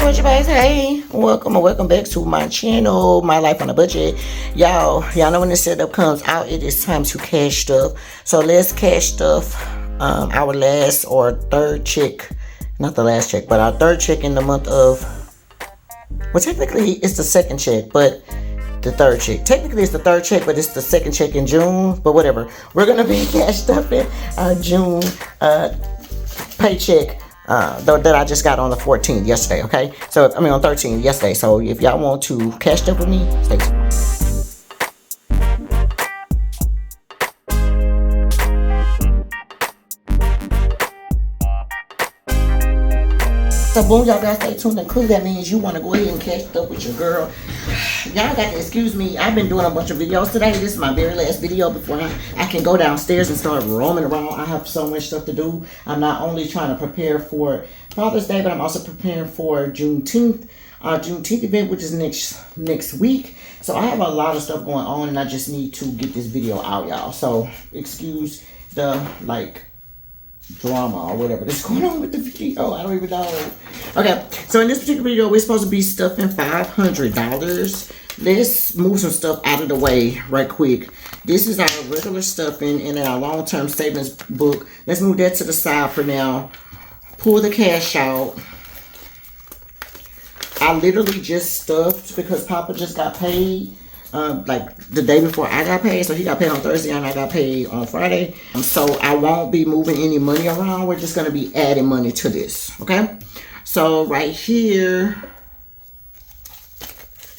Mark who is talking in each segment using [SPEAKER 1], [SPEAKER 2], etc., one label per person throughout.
[SPEAKER 1] Budget Baes, hey, welcome back to my channel, My Life on a Budget. Y'all know when the setup comes out, it is time to cash stuff. So let's cash stuff. Our last or third check, not the last check, but our third check in the month of, well, technically it's the second check, but the third check. Technically it's the third check, but it's the second check in June, but whatever. We're gonna be cash stuffing our June paycheck that I just got on the 14th yesterday, okay? So, I mean on 13th yesterday. So if y'all want to cash stuff with me, stay tuned. So boom, y'all gotta stay tuned and cool. That means you want to go ahead and catch up with your girl. Y'all got to excuse me. I've been doing a bunch of videos today. This is my very last video before I can go downstairs and start roaming around. I have so much stuff to do. I'm not only trying to prepare for Father's Day, but I'm also preparing for Juneteenth. Juneteenth event, which is next week. So I have a lot of stuff going on, and I just need to get this video out, y'all. So excuse the drama or whatever that's going on with the video. I don't even know. Okay, so in this particular video, we're supposed to be stuffing $500. Let's move some stuff out of the way right quick. This is our regular stuffing in our long-term savings book. Let's move that to the side for now. Pull the cash out. I literally just stuffed because Papa just got paid. Like the day before I got paid. So he got paid on Thursday and I got paid on Friday. So I won't be moving any money around. We're just going to be adding money to this. Okay. So right here,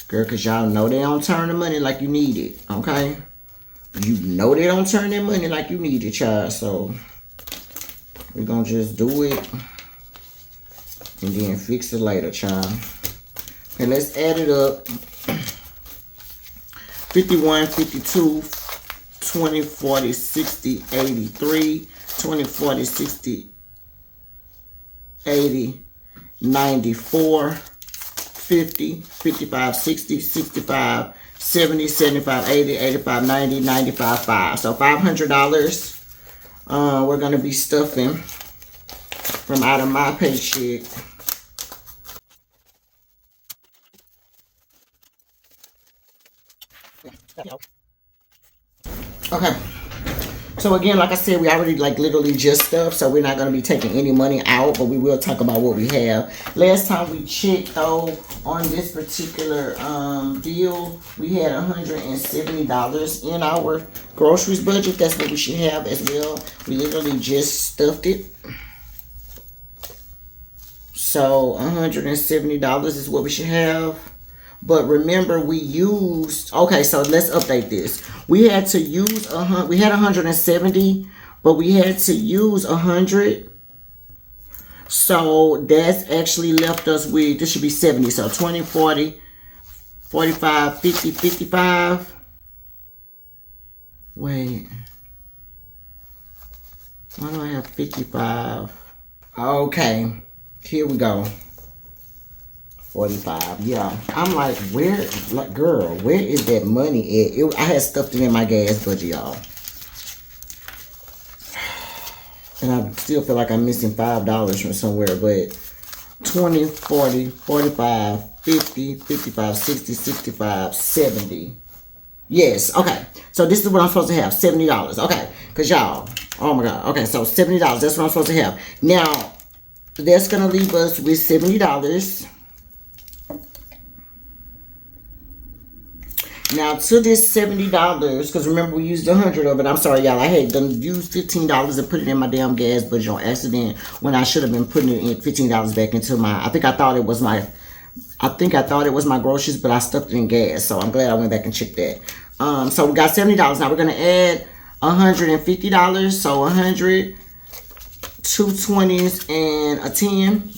[SPEAKER 1] girl, because y'all know they don't turn the money like you need it. Okay. You know they don't turn their money like you need it, child. So we're going to just do it and then fix it later, child. And let's add it up. 51, 52, 20, 40, 60, 83, 20, 40, 60, 80, 94, 50, 55, 60, 65, 70, 75, 80, 85, 90, 95, 5. So $500 we're going to be stuffing from out of my paycheck. Okay, so again, like I said, we already literally just stuffed, so we're not going to be taking any money out, but we will talk about what we have. Last time we checked, though, on this particular deal, we had $170 in our groceries budget. That's what we should have as well. We literally just stuffed it. So $170 is what we should have. But remember, we used, okay, so let's update this. We had to use, we had 170, but we had to use 100. So that's actually left us with, this should be 70. So 20, 40, 45, 50, 55. Wait. Why do I have 55? Okay, here we go. 45, yeah. I'm like, girl, where is that money at? I had stuffed it in my gas budget, y'all. And I still feel like I'm missing $5 from somewhere, but 20, 40, 45, 50, 55, 60, 65, 70. Yes, okay. So this is what I'm supposed to have, $70. Okay, because y'all, oh my God. Okay, so $70, that's what I'm supposed to have. Now, that's going to leave us with $70. Now, to this $70, because remember we used 100 of it. I'm sorry, y'all. I had done used $15 and put it in my damn gas budget on accident when I should have been putting it in $15 back into my. I think I thought it was my groceries, but I stuffed it in gas. So I'm glad I went back and checked that. So we got $70. Now we're gonna add $150. So 100, 2 20s, and a 10.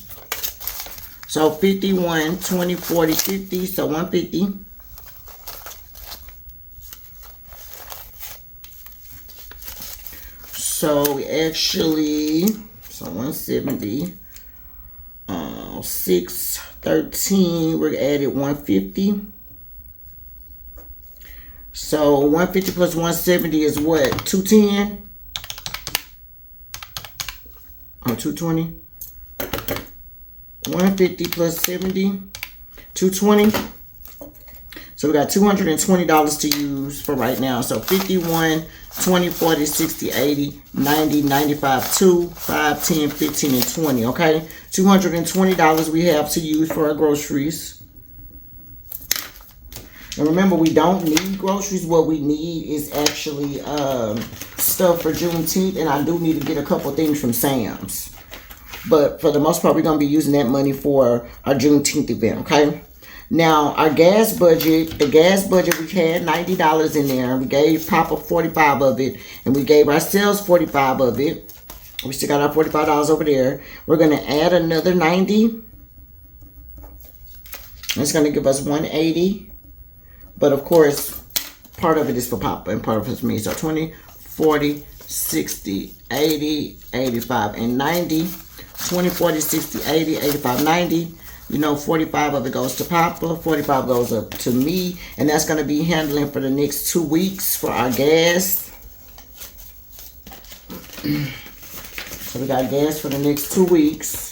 [SPEAKER 1] So 51, 20, 40, 50. So 150. So we actually, so 170, 6, 13, we're added 150. So 150 plus 170 is what? 210? Or 220? 150 plus 70, 220. So we got $220 to use for right now. So 51, 20, 40, 60, 80, 90, 95, 2, 5, 10, 15, and 20. Okay, $220 we have to use for our groceries. And remember, we don't need groceries. What we need is actually stuff for Juneteenth. And I do need to get a couple things from Sam's. But for the most part, we're going to be using that money for our Juneteenth event, okay? Now, our gas budget, we had $90 in there. We gave Papa 45 of it. And we gave ourselves 45 of it. We still got our $45 over there. We're going to add another 90. That's going to give us 180. But of course, part of it is for Papa and part of it is for me. So 20, 40, 60, 80, 85, and 90. 20, 40, 60, 80, 85, 90. You know, 45 of it goes to Papa. 45 goes up to me. And that's going to be handling for the next 2 weeks for our gas. So we got gas for the next 2 weeks.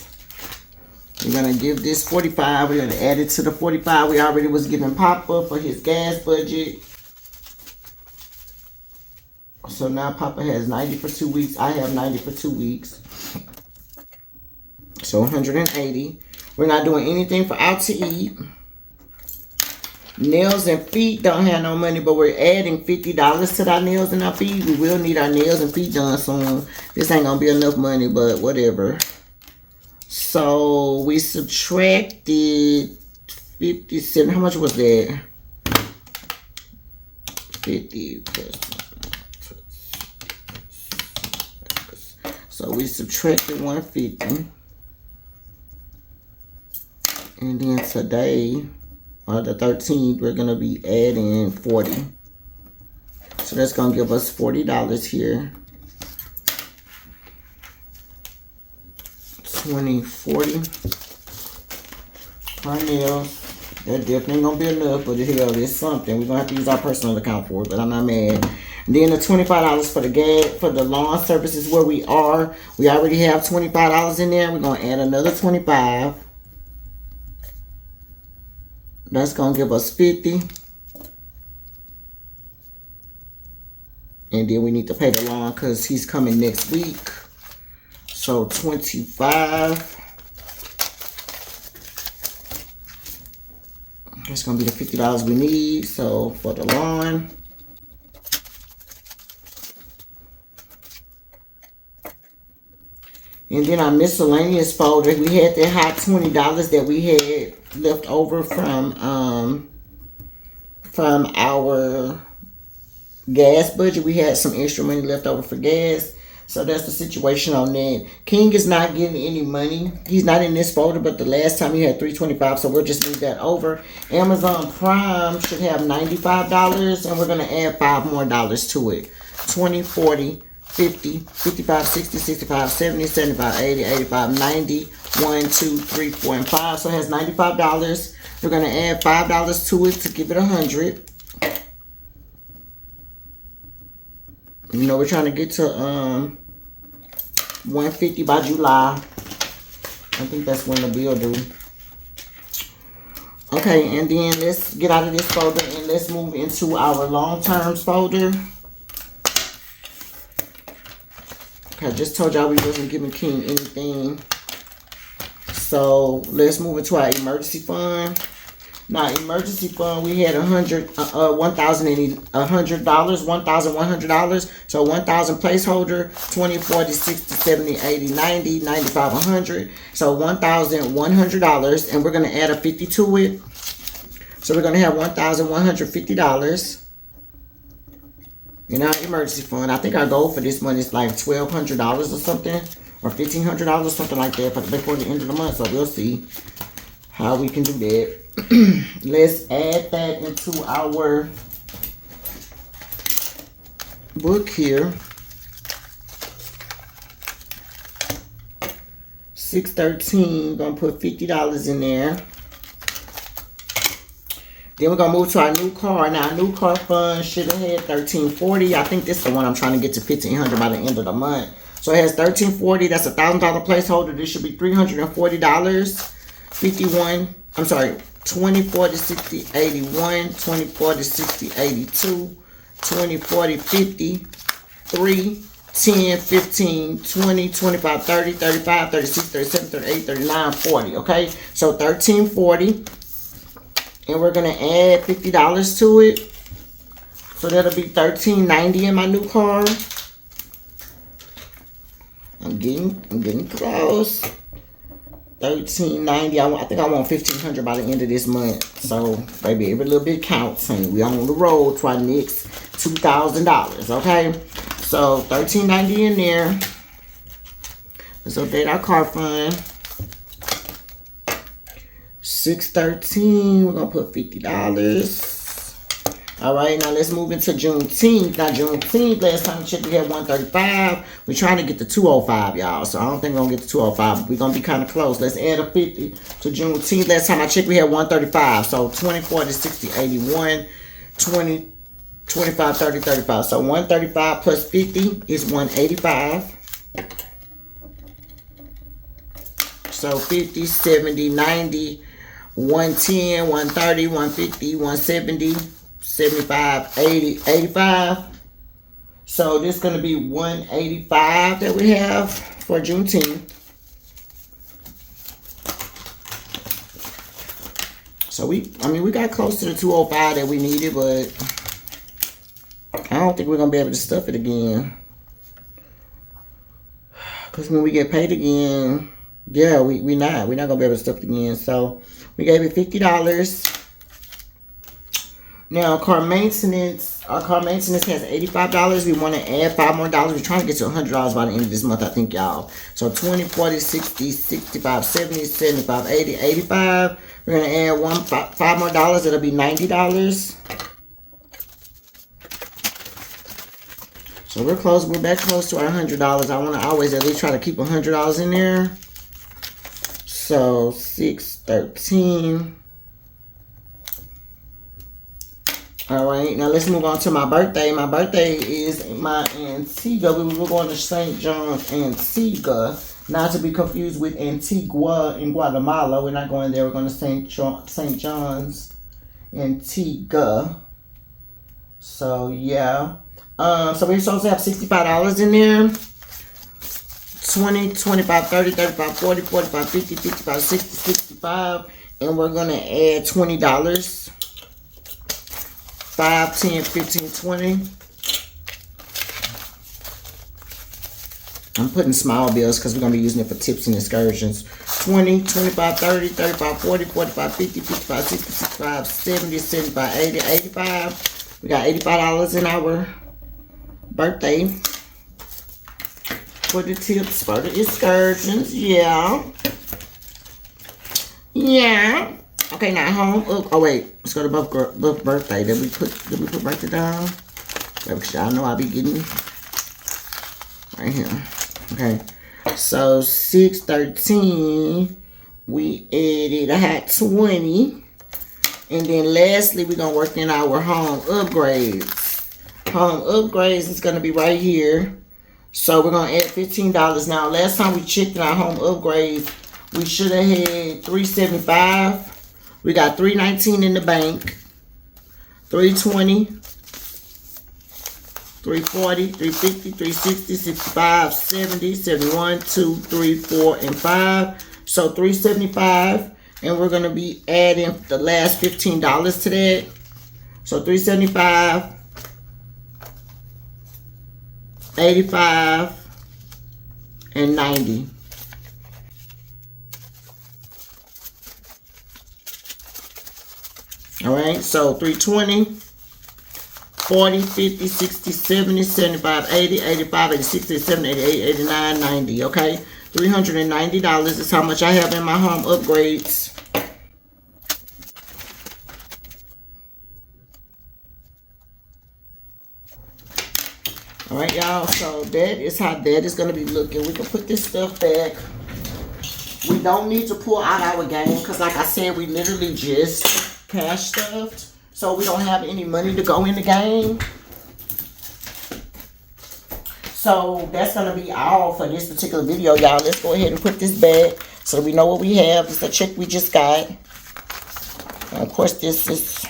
[SPEAKER 1] We're going to give this 45. We're going to add it to the 45 we already was giving Papa for his gas budget. So now Papa has 90 for 2 weeks. I have 90 for 2 weeks. So 180. We're not doing anything for out to eat. Nails and feet don't have no money, but we're adding $50 to our nails and our feet. We will need our nails and feet done soon. This ain't going to be enough money, but whatever. So we subtracted 57. How much was that? 50 plus. So we subtracted 150. And then today, on the 13th, we're going to be adding 40. So that's going to give us $40 here. 20, 40. Our nails. That definitely ain't gonna be enough, but hell, it's something. We're gonna have to use our personal account for it, but I'm not mad. And then the $25 for the gas, for the lawn services where we are. We already have $25 in there. We're gonna add another 25. That's gonna give us 50. And then we need to pay the lawn because he's coming next week. So 25. That's gonna be the $50 we need. So for the lawn. And then our miscellaneous folder, we had that hot $20 that we had left over from our gas budget. We had some extra money left over for gas. So that's the situation on that. King is not getting any money. He's not in this folder, but the last time he had $325, so we'll just move that over. Amazon Prime should have $95, and we're going to add $5 more to it. 20, 40, 50, 55, 60, 65, 70, 75, 80, 85, 90, 1, 2, 3, 4, and 5. So it has $95. We're going to add $5 to it to give it 100. You know, we're trying to get to 150 by July. I think that's when the bill due. Okay, and then let's get out of this folder and let's move into our long terms folder. Okay, I just told y'all we wasn't giving King anything. So let's move into our emergency fund. Now, emergency fund, we had $1,100. So 1,000 placeholder, 20, 40, 60, 70, 80, 90, 95, 100. So $1,100, and we're going to add a 50 to it. So we're going to have $1,150 in our emergency fund. I think our goal for this month is like $1,200 or something, or $1,500 or something like that before the end of the month. So we'll see how we can do that. Let's add that into our book here. 613, gonna put $50 in there. Then we're gonna move to our new car. Now, our new car fund should have had $1,340. I think this is the one I'm trying to get to $1,500 by the end of the month. So it has $1,340. That's $1,000 placeholder. This should be $340. 51, I'm sorry, 20, 40, 60, 81, 20, 40, 60, 82, 20, 40, 50, 3, 10, 15, 20, 25, 30, 35, 36, 37, 38, 39, 40, okay? So $13.40. And we're gonna add $50 to it. So that'll be $13.90 in my new car. I'm getting close. $13.90. I think I want $1,500 by the end of this month. So, baby, every little bit counts, honey. We on the road to our next $2,000, okay? So, $13.90 in there. Let's update our car fund. $613. We're gonna put $50. All right, now let's move into Juneteenth. Now, Juneteenth, last time we checked, we had $135. We're trying to get to $205, y'all. So I don't think we're going to get to $205. We're going to be kind of close. Let's add a $50 to Juneteenth. Last time I checked, we had $135. So 20, 40, 60, 81, 20, 25, 30, 35. So 135 plus 50 is 185. So 50, 70, 90, 110, 130, 150, 170. 75, 80, 85. So this is going to be 185 that we have for Juneteenth. So we got close to the 205 that we needed, but I don't think we're going to be able to stuff it again. Because when we get paid again, yeah, we're not going to be able to stuff it again. So we gave it $50. Now, our car maintenance has $85. We want to add $5 more. We're trying to get to $100 by the end of this month, I think, y'all. So 20, 40, 60, 65, 70, 75, 80, 85. We're going to add $5 more. It'll be $90. So we're close. We're back close to our $100. I want to always at least try to keep $100 in there. So 613. All right, now let's move on to my birthday. My birthday is my Antigua. We were going to St. John's, Antigua, not to be confused with Antigua in Guatemala. We're not going there. We're going to St. John's, Antigua. So yeah. So we're supposed to have $65 in there. 20, 25, 30, 35, 40, 45, 50, 55, 60, 65. And we're going to add $20. 5, 10, 15, 20. I'm putting small bills because we're going to be using it for tips and excursions. 20, 25, 30, 35, 40, 45, 50, 55, 60, 65, 70, 75, 80, 85. We got $85 in our birthday for the tips, for the excursions. Yeah. Yeah. Okay, now home. Oh wait, let's go to both birthday. Did we put birthday down? Because y'all know I'll be getting right here. Okay, so 613. We added. I had 20, and then lastly we're gonna work in our home upgrades. Home upgrades is gonna be right here. So we're gonna add $15 now. Last time we checked in our home upgrades, we should have had $375. We got $319 in the bank, $320, $340, $350, $360, $65, $70, $71, $2, $3, $4, and $5. So $375, and we're gonna be adding the last $15 to that. So $375, $85, and $90. All right, so 320, 40, 50, 60, 70, 75, 80, 85, 86, 87, 88, 89, 90, okay? $390 is how much I have in my home upgrades. All right, y'all, so that is how that is going to be looking. We can put this stuff back. We don't need to pull out our game because, like I said, we literally just cash stuffed, so we don't have any money to go in the game. So that's gonna be all for this particular video, y'all. Let's go ahead and put this back. so we know what we have. This is a check we just got. And of course, this is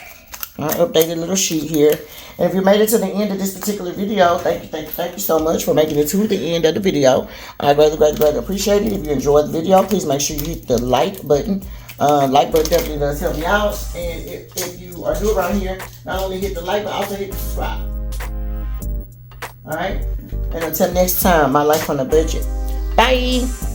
[SPEAKER 1] our updated little sheet here. And if you made it to the end of this particular video, thank you so much for making it to the end of the video. I greatly appreciate it. If you enjoyed the video, please make sure you hit the like button. Like button definitely does help me out. And if you are new around here, not only hit the like, but also hit the subscribe. Alright? And until next time, my life on a budget. Bye!